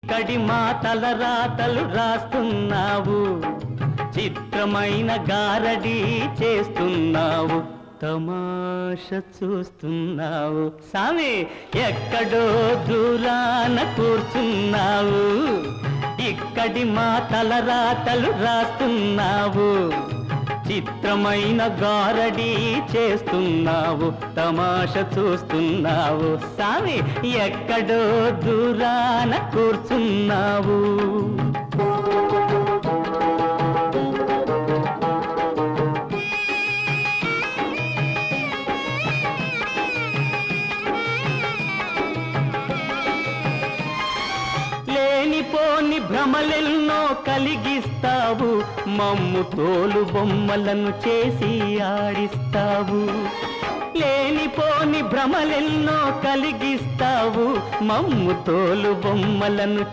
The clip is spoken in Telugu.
ఇక్కడి మా తలరాతలు రాస్తున్నావు, చిత్రమైన గారడీ చేస్తున్నావు, తమాష చూస్తున్నావు. సామి ఎక్కడో దూరాన కూర్చున్నావు, ఇక్కడి మా తలరాతలు రాస్తున్నావు, చిత్రమైన గారడీ చేస్తున్నావు, తమాష చూస్తున్నావు. సామి ఎక్కడో దూరాన కూర్చున్నావు. లేనిపోని భ్రమలెన్నో కలిగిస్తావు, మమ్ము తోలు బొమ్మలను చేసి ఆడిస్తావు. లేనిపోని భ్రమలెన్నో కలిగిస్తావు, మమ్ము తోలు బొమ్మలను